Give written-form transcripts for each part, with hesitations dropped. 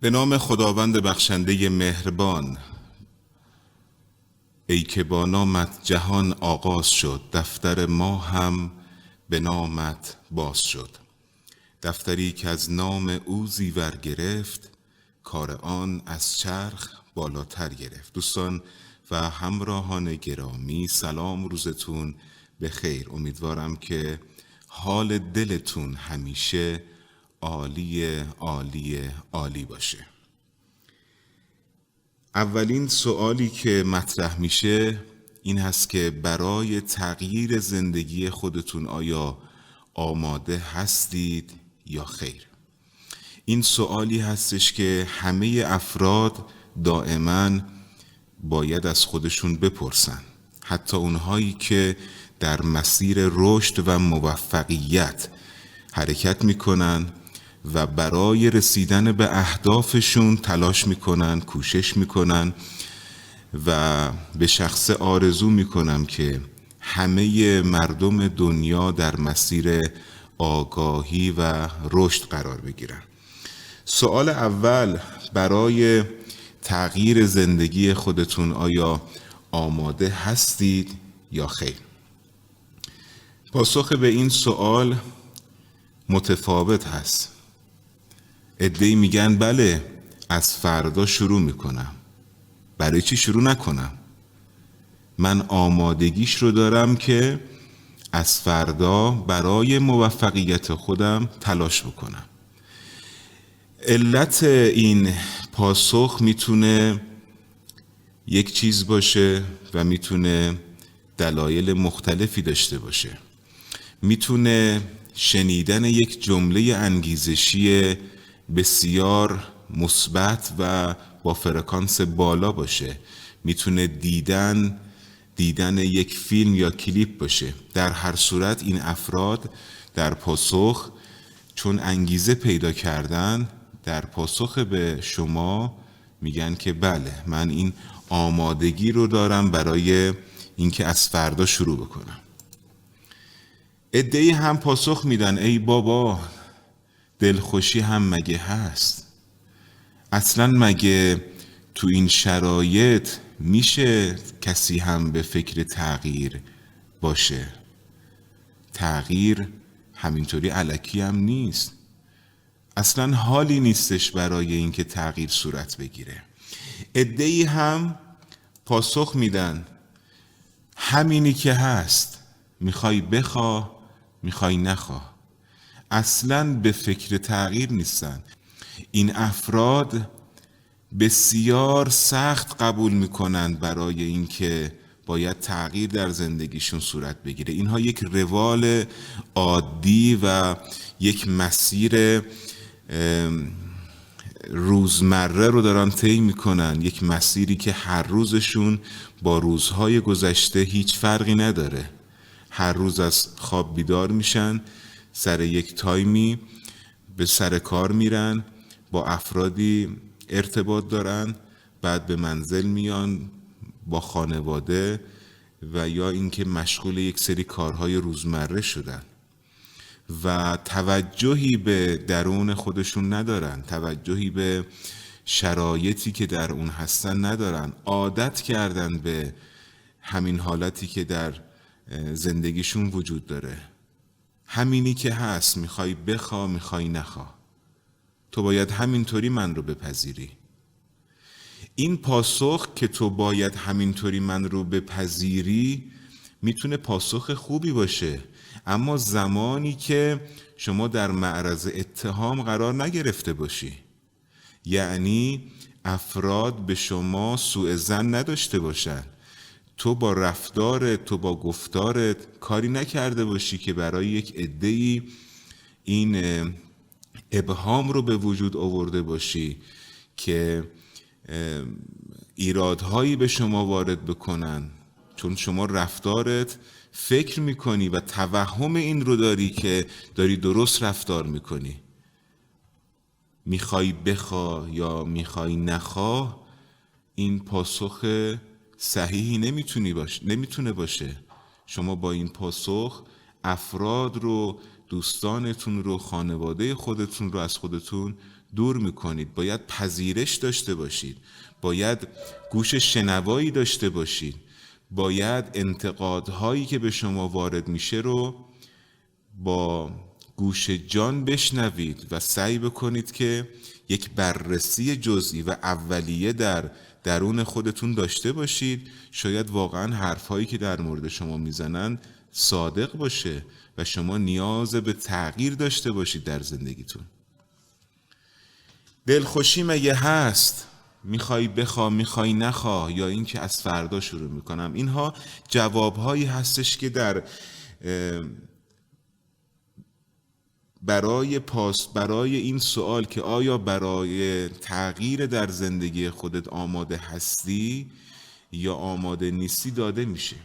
به نام خداوند بخشنده مهربان. ای که با نامت جهان آغاز شد، دفتر ما هم به نامت باز شد. دفتری که از نام او زیور گرفت، کار آن از چرخ بالاتر گرفت. دوستان و همراهان گرامی، سلام، روزتون به خیر. امیدوارم که حال دلتون همیشه عالی عالی عالی باشه. اولین سوالی که مطرح میشه این هست که برای تغییر زندگی خودتون آیا آماده هستید یا خیر؟ این سوالی هستش که همه افراد دائما باید از خودشون بپرسن، حتی اونهایی که در مسیر رشد و موفقیت حرکت میکنن و برای رسیدن به اهدافشون تلاش میکنن، کوشش میکنن و به شخص آرزو میکنم که همه مردم دنیا در مسیر آگاهی و رشد قرار بگیرن. سوال اول، برای تغییر زندگی خودتون آیا آماده هستید یا خیر؟ پاسخ به این سوال متفاوت هست. عده‌ای میگن بله، از فردا شروع میکنم. برای چی شروع نکنم؟ من آمادگیش رو دارم که از فردا برای موفقیت خودم تلاش بکنم. علت این پاسخ میتونه یک چیز باشه و میتونه دلایل مختلفی داشته باشه. میتونه شنیدن یک جمله انگیزشی بسیار مثبت و با فرکانس بالا باشه. میتونه دیدن یک فیلم یا کلیپ باشه. در هر صورت این افراد در پاسخ، چون انگیزه پیدا کردن، در پاسخ به شما میگن که بله، من این آمادگی رو دارم برای اینکه از فردا شروع بکنم. عده‌ای هم پاسخ میدن ای بابا، دلخوشی هم مگه هست؟ اصلا مگه تو این شرایط میشه کسی هم به فکر تغییر باشه؟ تغییر همینطوری الکی هم نیست. اصلا حالی نیستش برای اینکه تغییر صورت بگیره. عده‌ای هم پاسخ میدن همینی که هست، میخوای بخوا میخوای نخوا. اصلا به فکر تغییر نیستن. این افراد بسیار سخت قبول میکنن برای اینکه باید تغییر در زندگیشون صورت بگیره. اینها یک روال عادی و یک مسیر روزمره رو دارن طی میکنن، یک مسیری که هر روزشون با روزهای گذشته هیچ فرقی نداره. هر روز از خواب بیدار میشن، سر یک تایمی به سر کار میرن، با افرادی ارتباط دارن، بعد به منزل میان با خانواده و یا اینکه مشغول یک سری کارهای روزمره شدن و توجهی به درون خودشون ندارن، توجهی به شرایطی که در اون هستن ندارن. عادت کردن به همین حالتی که در زندگیشون وجود داره. همینی که هست، میخوای بخوا میخوای نخوا، تو باید همینطوری من رو بپذیری. این پاسخ که تو باید همینطوری من رو بپذیری میتونه پاسخ خوبی باشه، اما زمانی که شما در معرض اتهام قرار نگرفته باشی، یعنی افراد به شما سوء ظن نداشته باشن، تو با رفتارت، تو با گفتارت کاری نکرده باشی که برای یک عده‌ای این ابهام رو به وجود آورده باشی که ایرادهایی به شما وارد بکنن، چون شما رفتارت فکر میکنی و توهم این رو داری که داری درست رفتار میکنی. میخوای بخوا یا میخوای نخوا، این پاسخ صحیحی نمیتونه باشه. شما با این پاسخ افراد رو، دوستانتون رو، خانواده خودتون رو از خودتون دور میکنید. باید پذیرش داشته باشید، باید گوش شنوایی داشته باشید، باید انتقادهایی که به شما وارد میشه رو با گوش جان بشنوید و سعی بکنید که یک بررسی جزئی و اولیه در درون خودتون داشته باشید. شاید واقعا حرفهایی که در مورد شما میزنن صادق باشه و شما نیاز به تغییر داشته باشید در زندگیتون. دلخوشی مگه هست؟ میخوای بخوا، میخوای نخوا، یا اینکه از فردا شروع میکنم. اینها جوابهایی هستش که در برای این سوال که آیا برای تغییر در زندگی خودت آماده هستی یا آماده نیستی داده میشه.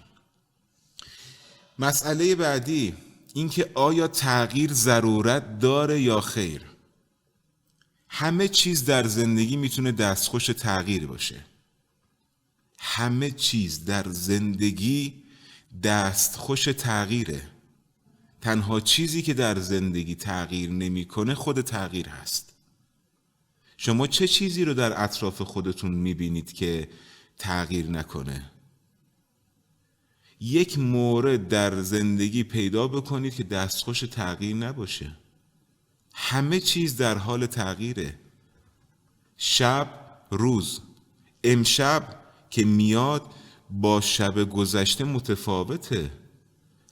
مسئله بعدی این که آیا تغییر ضرورت داره یا خیر. همه چیز در زندگی میتونه دستخوش تغییر باشه. همه چیز در زندگی دستخوش تغییره. تنها چیزی که در زندگی تغییر نمیکنه خود تغییر هست. شما چه چیزی رو در اطراف خودتون میبینید که تغییر نکنه؟ یک مورد در زندگی پیدا بکنید که دستخوش تغییر نباشه. همه چیز در حال تغییره. شب، روز، امشب که میاد با شب گذشته متفاوته.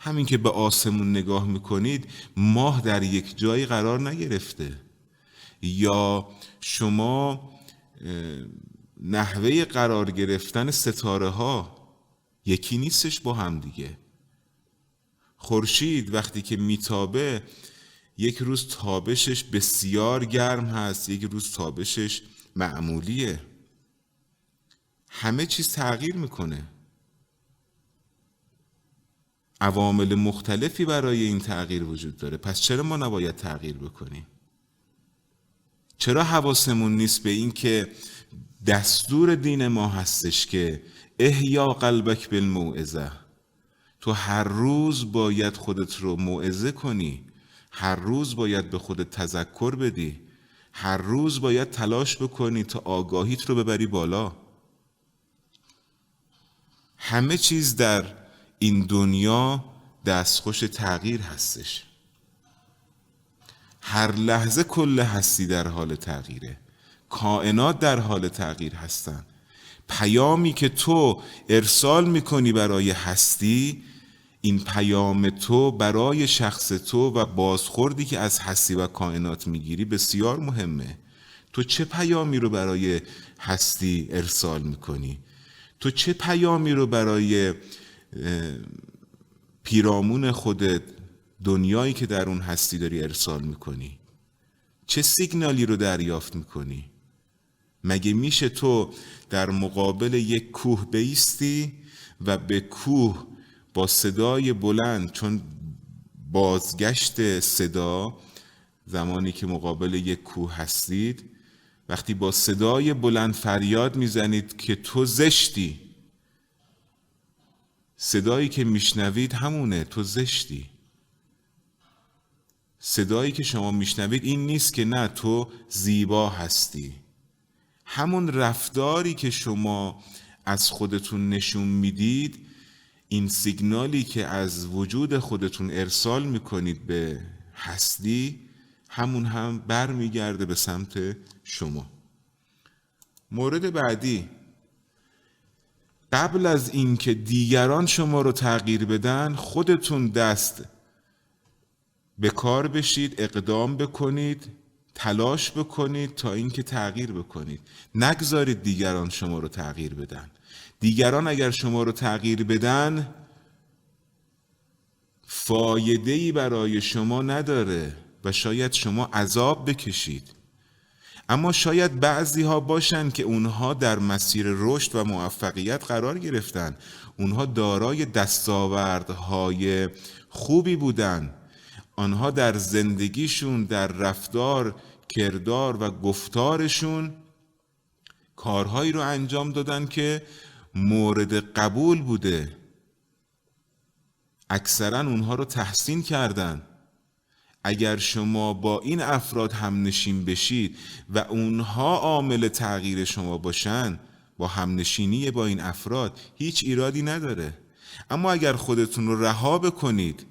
همین که به آسمون نگاه میکنید، ماه در یک جایی قرار نگرفته، یا شما نحوه قرار گرفتن ستاره ها یکی نیستش با هم دیگه. خورشید وقتی که میتابه یک روز تابشش بسیار گرم هست، یک روز تابشش معمولیه. همه چیز تغییر میکنه. عوامل مختلفی برای این تغییر وجود داره. پس چرا ما نباید تغییر بکنیم؟ چرا حواسمون نیست به این که دستور دین ما هستش که احیا قلبک بالموعظه؟ تو هر روز باید خودت رو موعظه کنی، هر روز باید به خودت تذکر بدی، هر روز باید تلاش بکنی تا آگاهیت رو ببری بالا. همه چیز در این دنیا دستخوش تغییر هستش. هر لحظه کل هستی در حال تغییره. کائنات در حال تغییر هستن. پیامی که تو ارسال میکنی برای هستی، این پیام تو برای شخص تو و بازخوردی که از هستی و کائنات میگیری بسیار مهمه. تو چه پیامی رو برای هستی ارسال میکنی؟ تو چه پیامی رو برای پیرامون خودت، دنیایی که در اون هستی داری ارسال میکنی؟ چه سیگنالی رو دریافت میکنی؟ مگه میشه تو در مقابل یک کوه بایستی و به کوه با صدای بلند، چون بازگشت صدا زمانی که مقابل یک کوه هستید، وقتی با صدای بلند فریاد میزنید که تو زشتی، صدایی که میشنوید همونه، تو زشتی. صدایی که شما میشنوید این نیست که نه تو زیبا هستی. همون رفتاری که شما از خودتون نشون میدید، این سیگنالی که از وجود خودتون ارسال میکنید به هستی، همون هم برمیگرده به سمت شما. مورد بعدی، قبل از اینکه دیگران شما رو تغییر بدن، خودتون دست به کار بشید، اقدام بکنید، تلاش بکنید تا اینکه تغییر بکنید. نگذارید دیگران شما رو تغییر بدن. دیگران اگر شما رو تغییر بدن، فایده‌ای برای شما نداره و شاید شما عذاب بکشید. اما شاید بعضی ها باشن که اونها در مسیر رشد و موفقیت قرار گرفتن، اونها دارای دستاوردهای خوبی بودن، آنها در زندگیشون، در رفتار، کردار و گفتارشون کارهایی رو انجام دادن که مورد قبول بوده. اکثرا اونها رو تحسین کردن. اگر شما با این افراد همنشین بشید و اونها عامل تغییر شما باشن، با همنشینی با این افراد هیچ ایرادی نداره. اما اگر خودتون رو رها بکنید،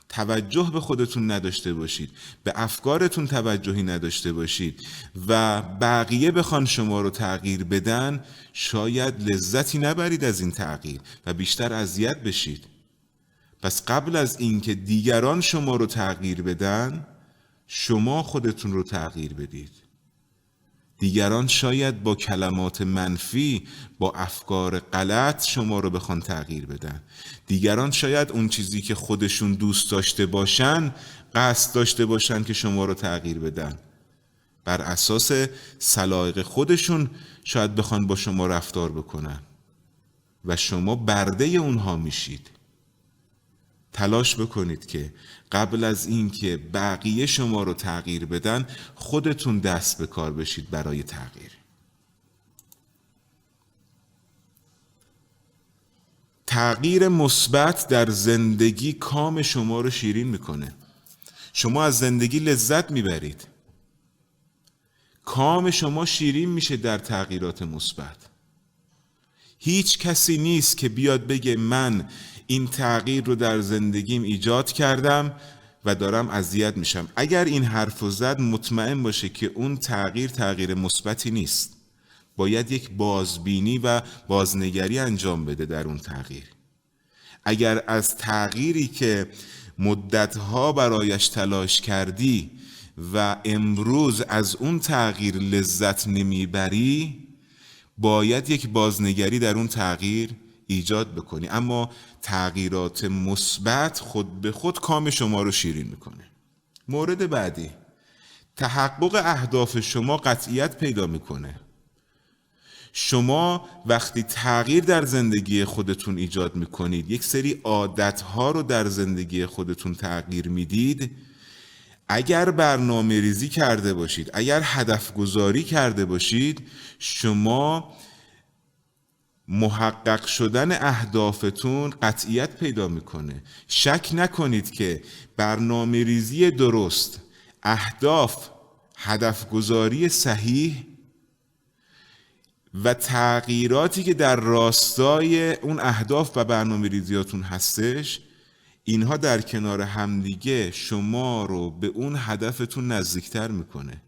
توجه به خودتون نداشته باشید، به افکارتون توجهی نداشته باشید و بقیه بخوان شما رو تغییر بدن، شاید لذتی نبرید از این تغییر و بیشتر اذیت بشید. پس قبل از اینکه دیگران شما رو تغییر بدن، شما خودتون رو تغییر بدید. دیگران شاید با کلمات منفی، با افکار غلط شما رو بخوان تغییر بدن. دیگران شاید اون چیزی که خودشون دوست داشته باشن، قصد داشته باشن که شما رو تغییر بدن. بر اساس سلایق خودشون شاید بخوان با شما رفتار بکنن و شما برده اونها میشید. تلاش بکنید که قبل از این که بقیه شما رو تغییر بدن، خودتون دست به کار بشید برای تغییر. تغییر مثبت در زندگی کام شما رو شیرین میکنه. شما از زندگی لذت میبرید. کام شما شیرین میشه در تغییرات مثبت. هیچ کسی نیست که بیاد بگه من این تغییر رو در زندگیم ایجاد کردم و دارم اذیت میشم. اگر این حرفو زد، مطمئن باشه که اون تغییر مثبتی نیست. باید یک بازبینی و بازنگری انجام بده در اون تغییر. اگر از تغییری که مدتها برایش تلاش کردی و امروز از اون تغییر لذت نمیبری، باید یک بازنگری در اون تغییر ایجاد بکنی. اما تغییرات مثبت خود به خود کام شما رو شیرین میکنه. مورد بعدی، تحقق اهداف شما قطعیت پیدا میکنه. شما وقتی تغییر در زندگی خودتون ایجاد میکنید، یک سری عادتها رو در زندگی خودتون تغییر میدید، اگر برنامه ریزی کرده باشید، اگر هدف گذاری کرده باشید، شما محقق شدن اهدافتون قطعیت پیدا میکنه. شک نکنید که برنامه ریزی درست، اهداف، هدف گذاری صحیح و تغییراتی که در راستای اون اهداف و برنامه ریزیاتون هستش، اینها در کنار همدیگه شما رو به اون هدفتون نزدیکتر میکنه.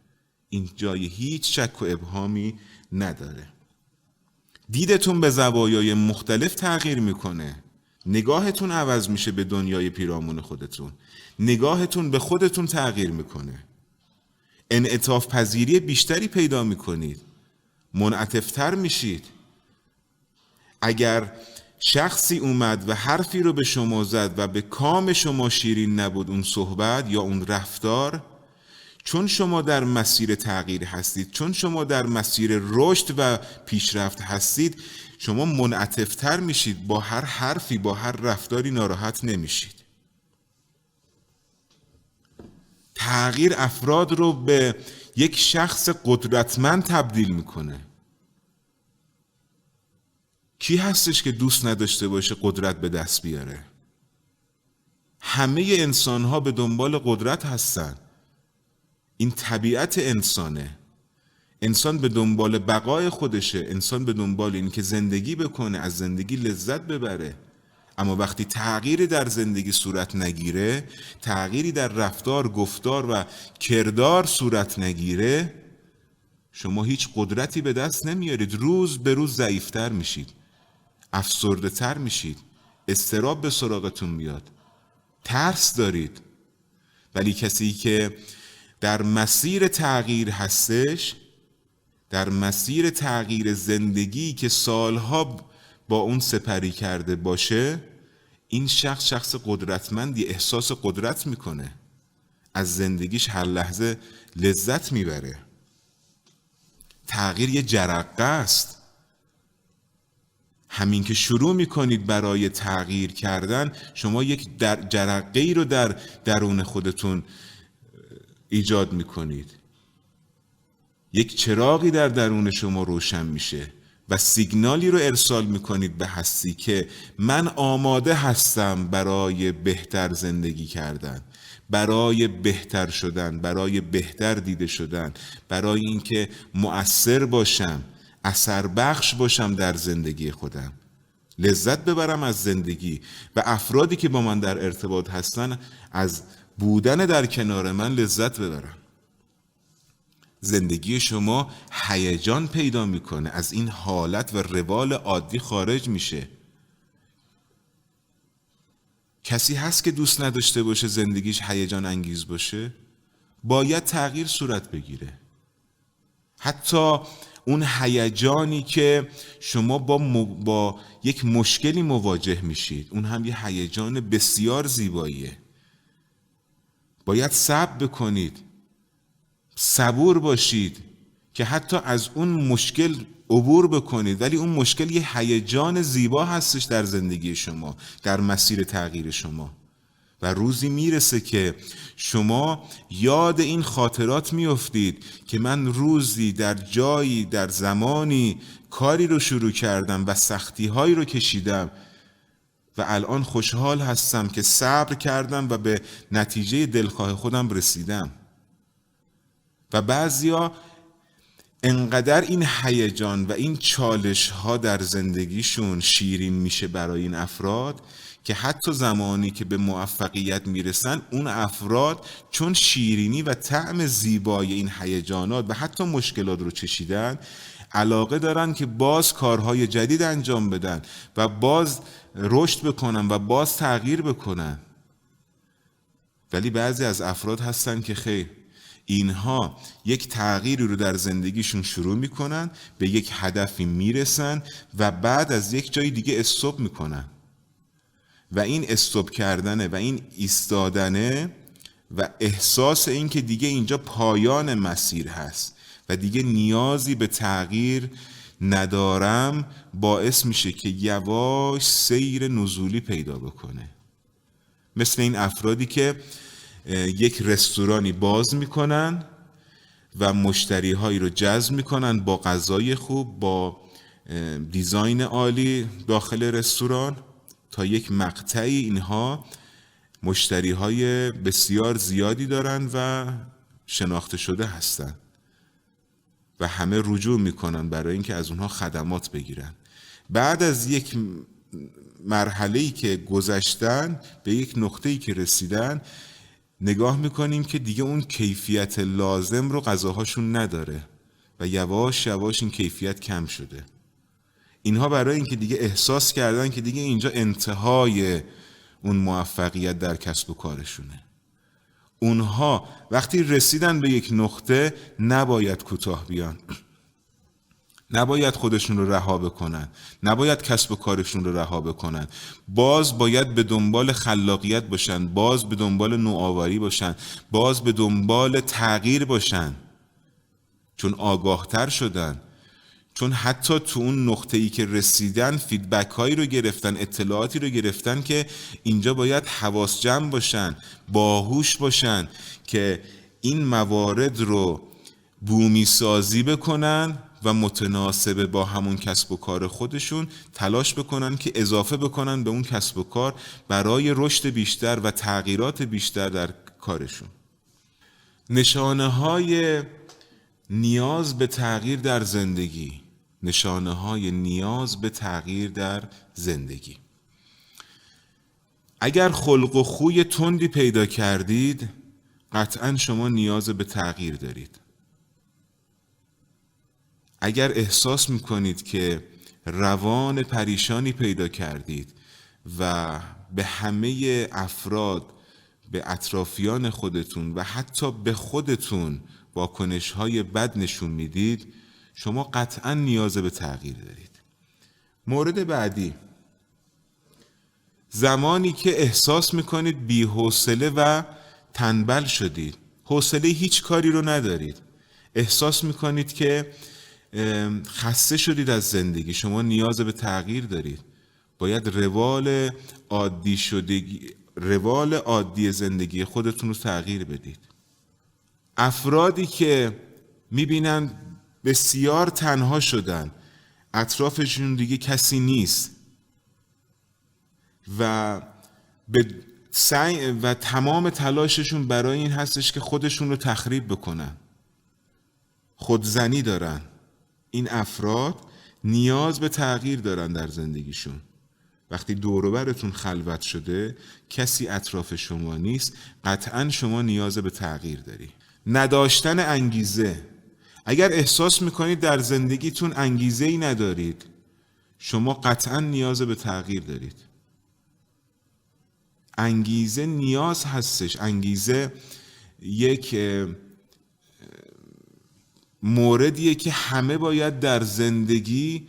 این جای هیچ شک و ابهامی نداره. دیدتون به زوایای مختلف تغییر میکنه. نگاهتون عوض میشه به دنیای پیرامون خودتون. نگاهتون به خودتون تغییر میکنه. انعطاف پذیری بیشتری پیدا میکنید. منعطف‌تر میشید. اگر شخصی اومد و حرفی رو به شما زد و به کام شما شیرین نبود اون صحبت یا اون رفتار، چون شما در مسیر تغییر هستید، چون شما در مسیر رشد و پیشرفت هستید، شما منعطف‌تر میشید. با هر حرفی، با هر رفتاری ناراحت نمیشید. تغییر افراد رو به یک شخص قدرتمند تبدیل میکنه. کی هستش که دوست نداشته باشه قدرت به دست بیاره؟ همه انسان ها به دنبال قدرت هستن. این طبیعت انسانه. انسان به دنبال بقای خودشه. انسان به دنبال این که زندگی بکنه، از زندگی لذت ببره. اما وقتی تغییری در زندگی صورت نگیره، تغییری در رفتار، گفتار و کردار صورت نگیره، شما هیچ قدرتی به دست نمیارید. روز به روز ضعیفتر میشید، افسرده تر میشید، اضطراب به سراغتون میاد، ترس دارید. ولی کسی که در مسیر تغییر هستش، در مسیر تغییر زندگی که سالها با اون سپری کرده باشه، این شخص قدرتمندی، احساس قدرت میکنه، از زندگیش هر لحظه لذت میبره. تغییر یه جرقه است. همین که شروع میکنید برای تغییر کردن، شما یک جرقه ای رو در درون خودتون ایجاد میکنید. یک چراغی در درون شما روشن میشه و سیگنالی رو ارسال میکنید به هستی که من آماده هستم برای بهتر زندگی کردن. برای بهتر شدن، برای بهتر دیده شدن، برای اینکه مؤثر باشم، اثر بخش باشم در زندگی خودم، لذت ببرم از زندگی و افرادی که با من در ارتباط هستن از بودن در کنار من لذت ببرم. زندگی شما هیجان پیدا میکنه، از این حالت و روال عادی خارج میشه. کسی هست که دوست نداشته باشه زندگیش هیجان انگیز باشه؟ باید تغییر صورت بگیره. حتی اون هیجانی که شما با یک مشکلی مواجه میشید، اون هم یه هیجان بسیار زیباییه. باید صبر بکنید، صبور باشید که حتی از اون مشکل عبور بکنید، ولی اون مشکل یه هیجان زیبا هستش در زندگی شما، در مسیر تغییر شما. و روزی میرسه که شما یاد این خاطرات میافتید که من روزی در جایی، در زمانی کاری رو شروع کردم و سختی هایی رو کشیدم و الان خوشحال هستم که صبر کردم و به نتیجه دلخواه خودم رسیدم. و بعضیا انقدر این هیجان و این چالش ها در زندگیشون شیرین میشه برای این افراد که حتی زمانی که به موفقیت میرسن، اون افراد چون شیرینی و طعم زیبای این هیجانات و حتی مشکلات رو چشیدن، علاقه دارن که باز کارهای جدید انجام بدن و باز رشد بکنن و باز تغییر بکنن. ولی بعضی از افراد هستن که خیر، اینها یک تغییری رو در زندگیشون شروع میکنن، به یک هدفی میرسن و بعد از یک جای دیگه استاپ میکنن و این استاپ کردنه و این ایستادنه و احساس این که دیگه اینجا پایان مسیر هست و دیگه نیازی به تغییر ندارم، باعث میشه که یواش سیر نزولی پیدا بکنه. مثل این افرادی که یک رستورانی باز میکنن و مشتری هایی رو جذب میکنن با غذای خوب، با دیزاین عالی داخل رستوران، تا یک مقطعی اینها مشتری های بسیار زیادی دارن و شناخته شده هستن و همه رجوع میکنن برای اینکه از اونها خدمات بگیرن. بعد از یک مرحله‌ای که گذشتن، به یک نقطه‌ای که رسیدن، نگاه میکنیم که دیگه اون کیفیت لازم رو غذاهاشون نداره و یواش یواش این کیفیت کم شده. اینها برای اینکه دیگه احساس کردن که دیگه اینجا انتهای اون موفقیت در کسب و کارشونه. اونها وقتی رسیدن به یک نقطه نباید کوتاه بیان، نباید خودشون رو رها بکنن، نباید کسب و کارشون رو رها بکنن، باز باید به دنبال خلاقیت باشن، باز به دنبال نوآوری باشن، باز به دنبال تغییر باشن، چون آگاهتر شدن، چون حتی تو اون نقطه‌ای که رسیدن فیدبک هایی رو گرفتن، اطلاعاتی رو گرفتن که اینجا باید حواس جمع باشن، باهوش باشن که این موارد رو بومی سازی بکنن و متناسب با همون کسب و کار خودشون تلاش بکنن که اضافه بکنن به اون کسب و کار برای رشد بیشتر و تغییرات بیشتر در کارشون. نشانه های نیاز به تغییر در زندگی، نشانه های نیاز به تغییر در زندگی. اگر خلق و خوی تندی پیدا کردید، قطعا شما نیاز به تغییر دارید. اگر احساس میکنید که روان پریشانی پیدا کردید و به همه افراد، به اطرافیان خودتون و حتی به خودتون واکنش‌های بد نشون میدید، شما قطعا نیاز به تغییر دارید. مورد بعدی، زمانی که احساس میکنید بی‌حوصله و تنبل شدید، حوصله هیچ کاری رو ندارید، احساس میکنید که خسته شدید از زندگی، شما نیاز به تغییر دارید. باید روال عادی زندگی خودتون رو تغییر بدید. افرادی که میبینن بسیار تنها شدن، اطرافشون دیگه کسی نیست و به سعی و تمام تلاششون برای این هستش که خودشون رو تخریب بکنن. خودزنی دارن. این افراد نیاز به تغییر دارن در زندگیشون. وقتی دور و برتون خلوت شده، کسی اطراف شما نیست، قطعا شما نیاز به تغییر داری. نداشتن انگیزه. اگر احساس میکنید در زندگیتون انگیزه‌ای ندارید، شما قطعا نیاز به تغییر دارید. انگیزه نیاز هستش. انگیزه یک موردیه که همه باید در زندگی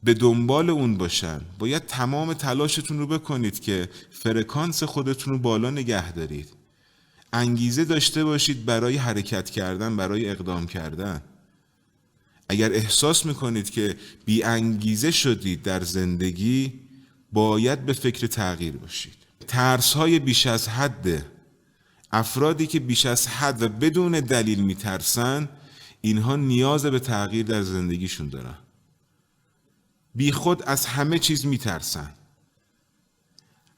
به دنبال اون باشن. باید تمام تلاشتون رو بکنید که فرکانس خودتون رو بالا نگه دارید. انگیزه داشته باشید برای حرکت کردن، برای اقدام کردن. اگر احساس میکنید که بی انگیزه شدید در زندگی، باید به فکر تغییر باشید. ترس‌های بیش از حد. افرادی که بیش از حد و بدون دلیل میترسن، اینها نیاز به تغییر در زندگیشون دارن. بی خود از همه چیز میترسن.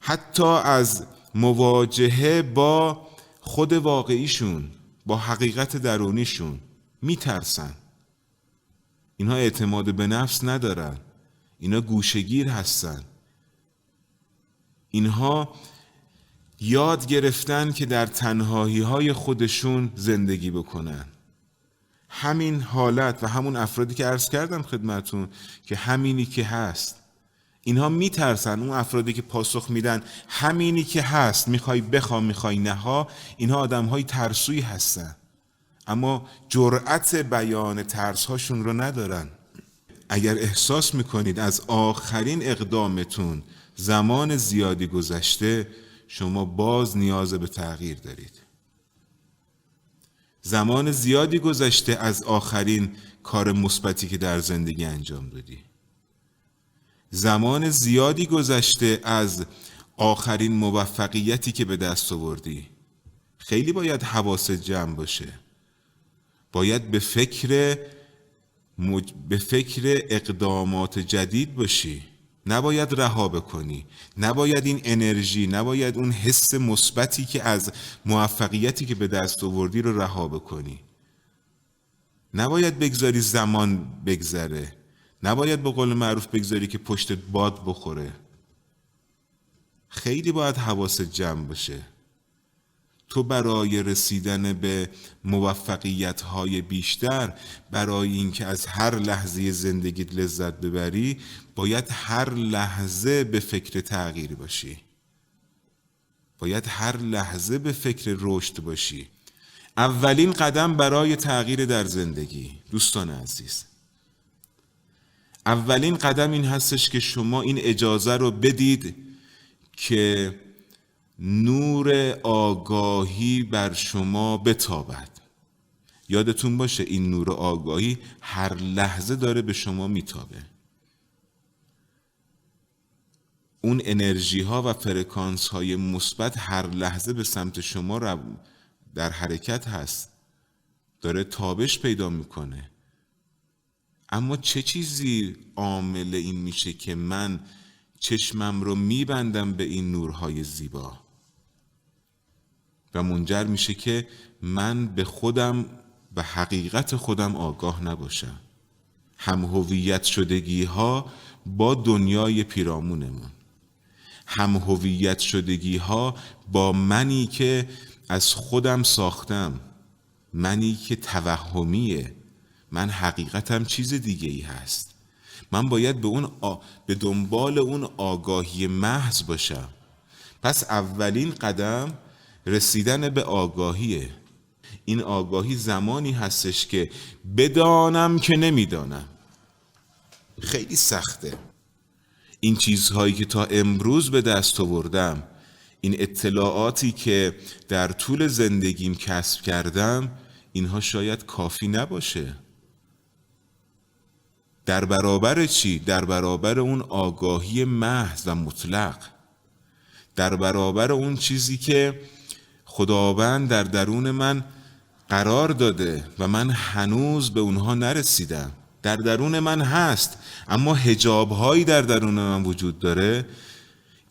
حتی از مواجهه با خود واقعیشون، با حقیقت درونیشون میترسن. اینها اعتماد به نفس ندارن. اینها گوشه‌گیر هستن. اینها یاد گرفتن که در تنهایی‌های خودشون زندگی بکنن. همین حالت و همون افرادی که عرض کردم خدمتون که همینی که هست، اینها میترسن. اون افرادی که پاسخ میدن همینی که هست، میخوای بخوام میخوای نها، اینها آدم‌های ترسویی هستن، اما جرأت بیان ترس‌هاشون رو ندارن. اگر احساس میکنید از آخرین اقدامتون زمان زیادی گذشته، شما باز نیاز به تغییر دارید. زمان زیادی گذشته از آخرین کار مثبتی که در زندگی انجام دادی. زمان زیادی گذشته از آخرین موفقیتی که به دست آوردی. خیلی باید حواست جمع باشه. باید به فکر اقدامات جدید باشی. نباید رها بکنی. نباید این انرژی، نباید اون حس مثبتی که از موفقیتی که به دست آوردی رو رها بکنی. نباید بگذاری زمان بگذره. نباید به قول معروف بگذاری که پشتت باد بخوره. خیلی باید حواست جمع باشه. تو برای رسیدن به موفقیت‌های بیشتر، برای اینکه از هر لحظه زندگیت لذت ببری، باید هر لحظه به فکر تغییر باشی. باید هر لحظه به فکر رشد باشی. اولین قدم برای تغییر در زندگی، دوستان عزیز، اولین قدم این هستش که شما این اجازه رو بدید که نور آگاهی بر شما بتابد. یادتون باشه این نور آگاهی هر لحظه داره به شما میتابه. اون انرژی ها و فرکانس های مثبت هر لحظه به سمت شما در حرکت هست، داره تابش پیدا میکنه. اما چه چیزی عامل این میشه که من چشمم رو میبندم به این نورهای زیبا و منجر میشه که من به خودم و حقیقت خودم آگاه نباشم؟ هم هویت شدگی ها با دنیای پیرامونمون، هم هویت شدگی ها با منی که از خودم ساختم، منی که توهمیه، من حقیقتم چیز دیگه ای هست. من باید به دنبال اون آگاهی محض باشم. پس اولین قدم رسیدن به آگاهیه. این آگاهی زمانی هستش که بدانم که نمیدانم. خیلی سخته. این چیزهایی که تا امروز به دست آوردم، این اطلاعاتی که در طول زندگیم کسب کردم، اینها شاید کافی نباشه. در برابر چی؟ در برابر اون آگاهی محض و مطلق، در برابر اون چیزی که خداوند در درون من قرار داده و من هنوز به اونها نرسیدم. در درون من هست، اما حجاب‌هایی در درون من وجود داره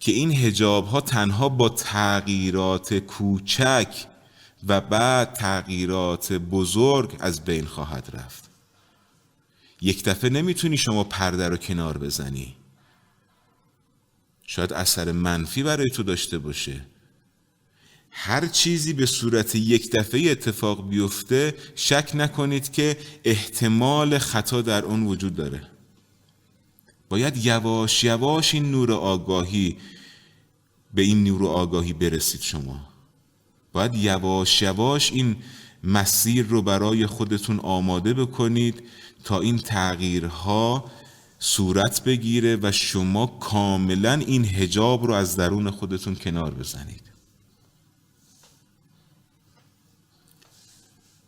که این حجاب ها تنها با تغییرات کوچک و بعد تغییرات بزرگ از بین خواهد رفت. یک دفعه نمیتونی شما پرده رو کنار بزنی. شاید اثر منفی برای تو داشته باشه. هر چیزی به صورت یک دفعه اتفاق بیفته شک نکنید که احتمال خطا در اون وجود داره. باید یواش یواش این نور آگاهی به این نور آگاهی برسید. شما باید یواش یواش این مسیر رو برای خودتون آماده بکنید تا این تغییرها صورت بگیره و شما کاملا این حجاب رو از درون خودتون کنار بزنید.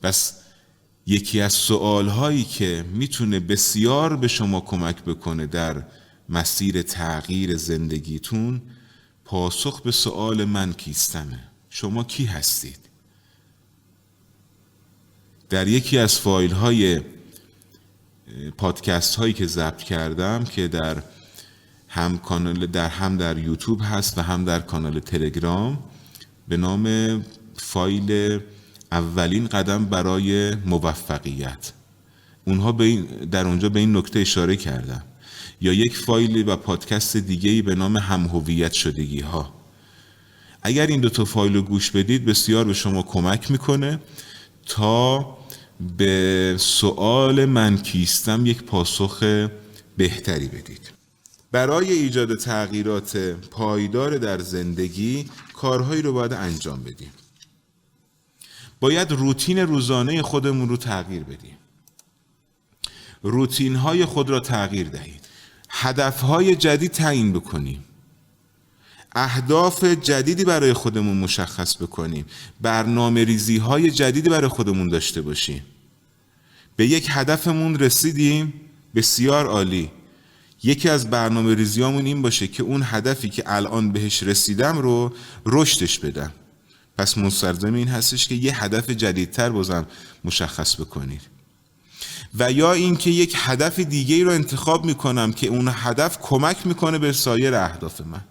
بس یکی از سوالهایی که میتونه بسیار به شما کمک بکنه در مسیر تغییر زندگیتون، پاسخ به سوال من کیستمه. شما کی هستید؟ در یکی از فایل های پادکست هایی که ضبط کردم که در هم در یوتیوب هست و هم در کانال تلگرام به نام فایل اولین قدم برای موفقیت، در اونجا به این نکته اشاره کردم. یا یک فایل و پادکست دیگه‌ای به نام هم هویت شدگی ها. اگر این 2 فایل رو گوش بدید بسیار به شما کمک میکنه تا به سوال من کیستم یک پاسخ بهتری بدید. برای ایجاد تغییرات پایدار در زندگی کارهایی رو باید انجام بدیم. باید روتین روزانه خودمون رو تغییر بدیم. روتین های خود را تغییر دهید. هدف های جدید تعیین بکنیم. اهداف جدیدی برای خودمون مشخص بکنیم. برنامه ریزی های جدیدی برای خودمون داشته باشیم. به یک هدفمون رسیدیم، بسیار عالی. یکی از برنامه ریزیامون این باشه که اون هدفی که الان بهش رسیدم رو رشدش بدم. پس مستلزم این هستش که یه هدف جدیدتر بازم مشخص بکنید. و یا اینکه یک هدف دیگه رو انتخاب میکنم که اون هدف کمک میکنه به سایر اهداف من.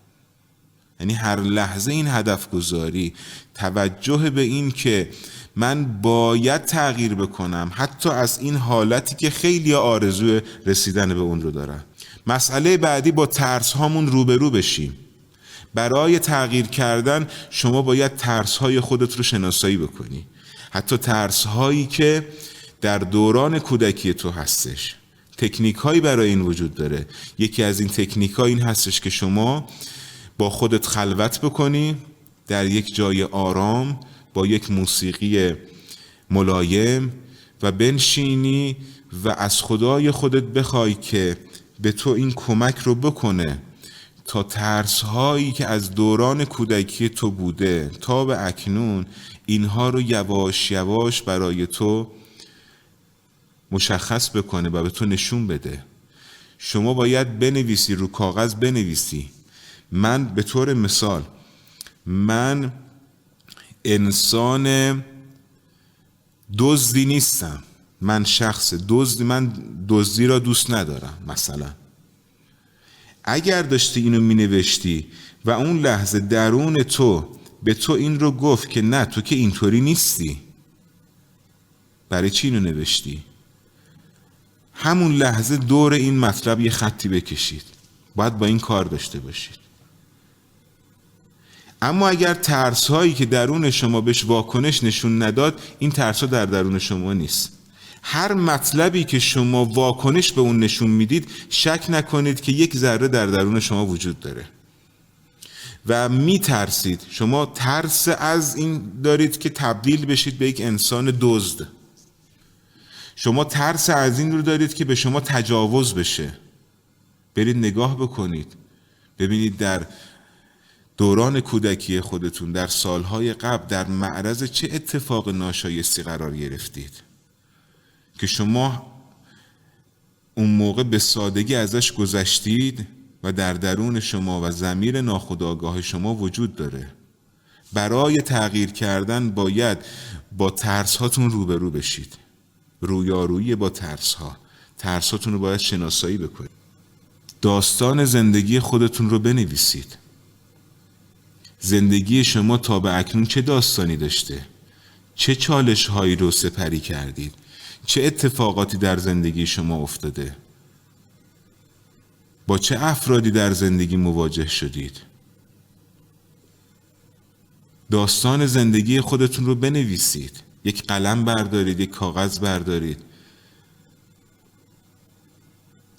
یعنی هر لحظه این هدف گذاری، توجه به این که من باید تغییر بکنم حتی از این حالتی که خیلی آرزوی رسیدن به اون رو دارم. مسئله بعدی، با ترس هامون روبرو بشیم. برای تغییر کردن شما باید ترس های خودت رو شناسایی بکنی. حتی ترس هایی که در دوران کودکی تو هستش. تکنیک هایی برای این وجود داره. یکی از این تکنیک ها این هستش که شما با خودت خلوت بکنی در یک جای آرام با یک موسیقی ملایم و بنشینی و از خدای خودت بخوای که به تو این کمک رو بکنه تا ترس هایی که از دوران کودکی تو بوده تا به اکنون اینها رو یواش یواش برای تو مشخص بکنه و به تو نشون بده. شما باید بنویسی، رو کاغذ بنویسی. من به طور مثال، من انسان دزدی نیستم. من شخص دزدی را دوست ندارم. مثلا اگر داشتی اینو می نوشتی و اون لحظه درون تو به تو این رو گفت که نه تو که اینطوری نیستی، برای چی اینو نوشتی؟ همون لحظه دور این مطلب یه خطی بکشید. باید با این کار داشته باشید. اما اگر ترس هایی که درون شما بهش واکنش نشون نداد، این ترس ها در درون شما نیست. هر مطلبی که شما واکنش به اون نشون میدید، شک نکنید که یک ذره در درون شما وجود داره و میترسید. شما ترس از این دارید که تبدیل بشید به یک انسان دزد. شما ترس از این رو دارید که به شما تجاوز بشه. برید نگاه بکنید، ببینید در دوران کودکی خودتون در سالهای قبل در معرض چه اتفاق ناشایستی قرار گرفتید که شما اون موقع به سادگی ازش گذشتید و در درون شما و ضمیر ناخودآگاه شما وجود داره. برای تغییر کردن باید با ترس هاتون روبرو بشید. رویارویی با ترس ها. ترس هاتون رو باید شناسایی بکنید. داستان زندگی خودتون رو بنویسید. زندگی شما تا به اکنون چه داستانی داشته؟ چه چالش هایی رو سپری کردید؟ چه اتفاقاتی در زندگی شما افتاده؟ با چه افرادی در زندگی مواجه شدید؟ داستان زندگی خودتون رو بنویسید. یک قلم بردارید، یک کاغذ بردارید.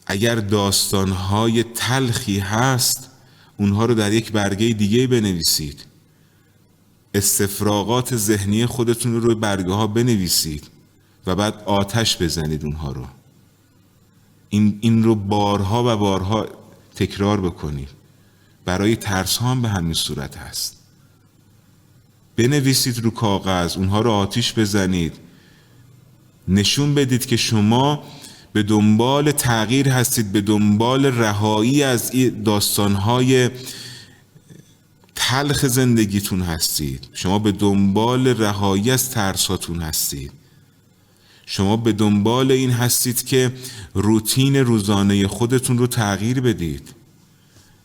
اگر داستانهای تلخی هست، اونها رو در یک برگه دیگه بنویسید. استفراغات ذهنی خودتون رو روی برگه ها بنویسید و بعد آتش بزنید اونها رو. این رو بارها و بارها تکرار بکنید. برای ترس ها هم به همین صورت هست. بنویسید رو کاغذ، اونها رو آتش بزنید. نشون بدید که شما به دنبال تغییر هستید، به دنبال رهایی از داستانهای تلخ زندگیتون هستید. شما به دنبال رهایی از ترساتون هستید. شما به دنبال این هستید که روتین روزانه خودتون رو تغییر بدید.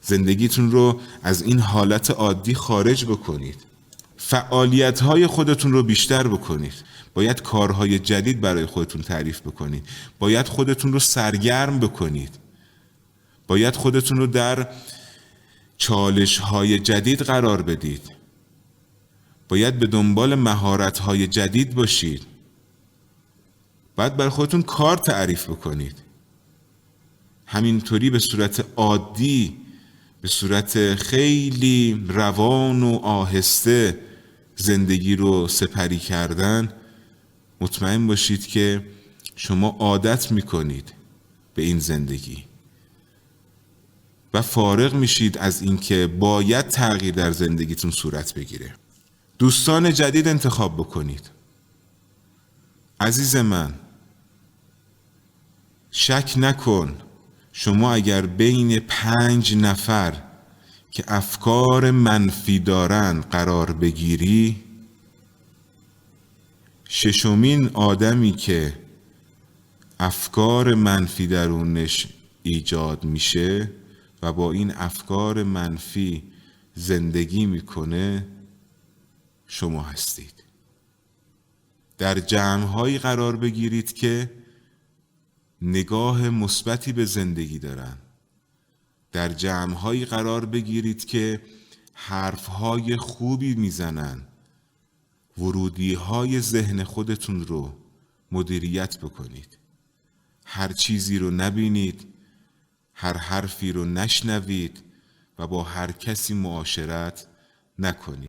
زندگیتون رو از این حالت عادی خارج بکنید. فعالیت‌های خودتون رو بیشتر بکنید. باید کارهای جدید برای خودتون تعریف بکنید. باید خودتون رو سرگرم بکنید. باید خودتون رو در چالش‌های جدید قرار بدید. باید به دنبال مهارت‌های جدید باشید. باید برای خودتون کار تعریف بکنید. همینطوری به صورت عادی، به صورت خیلی روان و آهسته زندگی رو سپری کردن، مطمئن باشید که شما عادت میکنید به این زندگی و فارغ میشید از اینکه باید تغییر در زندگیتون صورت بگیره. دوستان جدید انتخاب بکنید. عزیز من، شک نکن، شما اگر بین 5 نفر که افکار منفی دارن قرار بگیری، 6مین آدمی که افکار منفی درونش ایجاد میشه و با این افکار منفی زندگی میکنه شما هستید. در جمع‌هایی قرار بگیرید که نگاه مثبتی به زندگی دارن. در جمع‌هایی قرار بگیرید که حرف‌های خوبی میزنن. ورودی‌های ذهن خودتون رو مدیریت بکنید. هر چیزی رو نبینید، هر حرفی رو نشنوید و با هر کسی معاشرت نکنید.